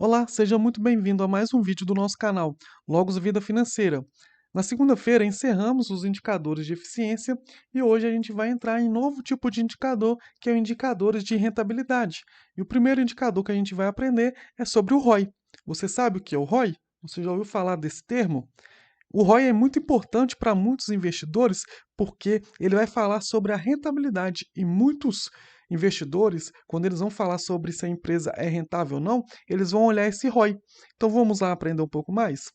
Olá, seja muito bem-vindo a mais um vídeo do nosso canal, Logos Vida Financeira. Na segunda-feira encerramos os indicadores de eficiência e hoje a gente vai entrar em novo tipo de indicador, que é o indicadores de rentabilidade. E o primeiro indicador que a gente vai aprender é sobre o ROI. Você sabe o que é o ROI? Você já ouviu falar desse termo? O ROI é muito importante para muitos investidores porque ele vai falar sobre a rentabilidade e muitos investidores, quando eles vão falar sobre se a empresa é rentável ou não, eles vão olhar esse ROI. Então vamos lá aprender um pouco mais?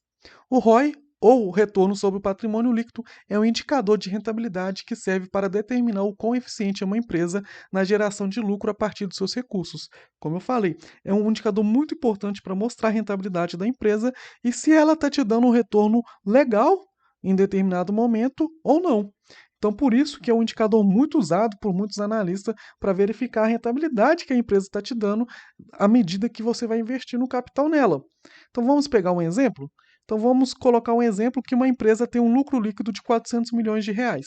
O ROI, ou o retorno sobre o patrimônio líquido, é um indicador de rentabilidade que serve para determinar o quão eficiente é uma empresa na geração de lucro a partir dos seus recursos. Como eu falei, é um indicador muito importante para mostrar a rentabilidade da empresa e se ela está te dando um retorno legal em determinado momento ou não. Então, por isso que é um indicador muito usado por muitos analistas para verificar a rentabilidade que a empresa está te dando à medida que você vai investir no capital nela. Então, vamos pegar um exemplo? Então, vamos colocar um exemplo que uma empresa tem um lucro líquido de 400 milhões de reais.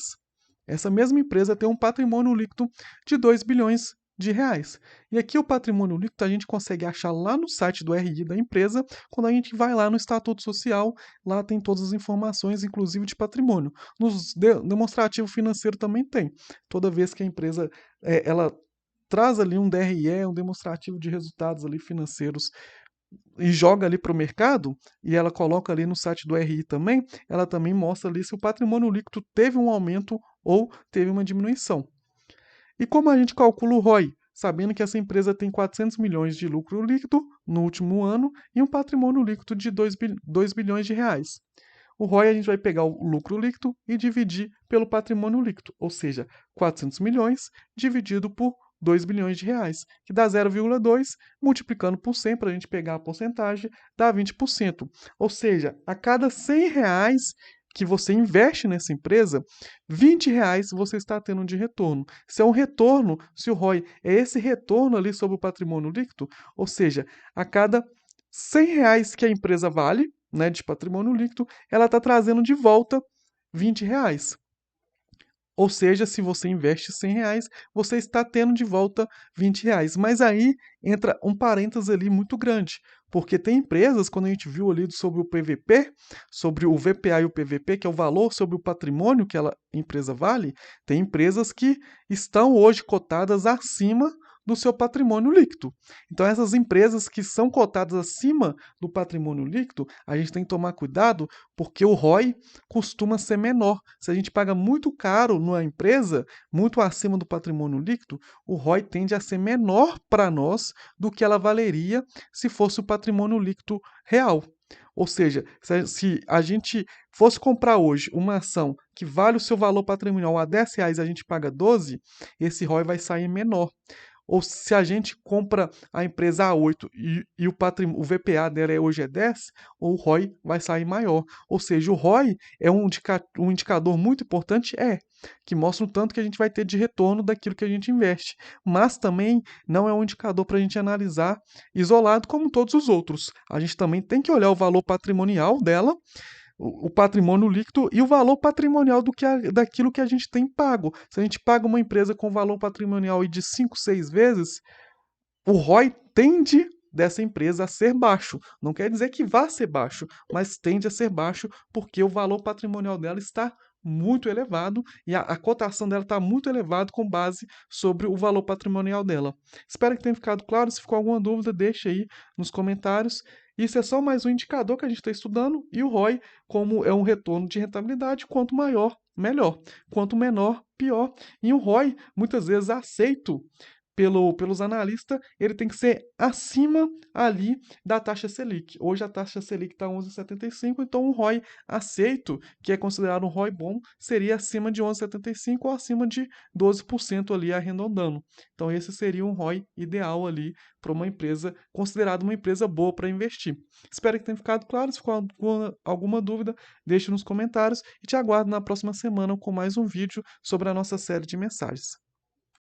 Essa mesma empresa tem um patrimônio líquido de 2 bilhões de reais. E aqui o patrimônio líquido a gente consegue achar lá no site do RI da empresa, quando a gente vai lá no Estatuto Social, lá tem todas as informações, inclusive de patrimônio. Nos demonstrativo financeiro também tem. Toda vez que a empresa ela traz ali um DRE, um demonstrativo de resultados ali financeiros e joga ali para o mercado, e ela coloca ali no site do RI também, ela também mostra ali se o patrimônio líquido teve um aumento ou teve uma diminuição. E como a gente calcula o ROI? Sabendo que essa empresa tem 400 milhões de lucro líquido no último ano e um patrimônio líquido de 2 bilhões de reais. O ROI a gente vai pegar o lucro líquido e dividir pelo patrimônio líquido, ou seja, 400 milhões dividido por 2 bilhões de reais, que dá 0,2, multiplicando por 100 para a gente pegar a porcentagem, dá 20%. Ou seja, a cada 100 reais que você investe nessa empresa, 20 reais você está tendo de retorno. Se é um retorno, se o ROI é esse retorno ali sobre o patrimônio líquido, ou seja, a cada 100 reais que a empresa vale, né, de patrimônio líquido, ela está trazendo de volta 20 reais. Ou seja, se você investe 100 reais, você está tendo de volta 20 reais. Mas aí entra um parênteses ali muito grande, porque tem empresas, quando a gente viu ali sobre o PVP, sobre o VPA e o PVP, que é o valor sobre o patrimônio que a empresa vale, tem empresas que estão hoje cotadas acima do seu patrimônio líquido. Então, essas empresas que são cotadas acima do patrimônio líquido, a gente tem que tomar cuidado, porque o ROI costuma ser menor. Se a gente paga muito caro numa empresa, muito acima do patrimônio líquido, o ROI tende a ser menor para nós do que ela valeria se fosse o patrimônio líquido real. Ou seja, se a gente fosse comprar hoje uma ação que vale o seu valor patrimonial a 10 reais e a gente paga 12, esse ROI vai sair menor. Ou se a gente compra a empresa a 8 e o VPA dela hoje é 10, o ROI vai sair maior. Ou seja, o ROI é um indicador muito importante, que mostra o tanto que a gente vai ter de retorno daquilo que a gente investe. Mas também não é um indicador para a gente analisar isolado como todos os outros. A gente também tem que olhar o valor patrimonial dela, o patrimônio líquido e o valor patrimonial daquilo que a gente tem pago. Se a gente paga uma empresa com valor patrimonial de 5, 6 vezes, o ROI tende dessa empresa a ser baixo. Não quer dizer que vá ser baixo, mas tende a ser baixo porque o valor patrimonial dela está muito elevado e a cotação dela está muito elevada com base sobre o valor patrimonial dela. Espero que tenha ficado claro. Se ficou alguma dúvida, deixe aí nos comentários. Isso é só mais um indicador que a gente está estudando e o ROI, como é um retorno de rentabilidade, quanto maior, melhor. Quanto menor, pior. E o ROI, muitas vezes aceito pelos analistas, ele tem que ser acima ali da taxa Selic. Hoje a taxa Selic está 11,75, então um ROI aceito, que é considerado um ROI bom, seria acima de 11,75 ou acima de 12% ali arredondando. Então esse seria um ROI ideal ali para uma empresa, considerada uma empresa boa para investir. Espero que tenha ficado claro. Se ficou alguma dúvida, deixe nos comentários e te aguardo na próxima semana com mais um vídeo sobre a nossa série de mensagens.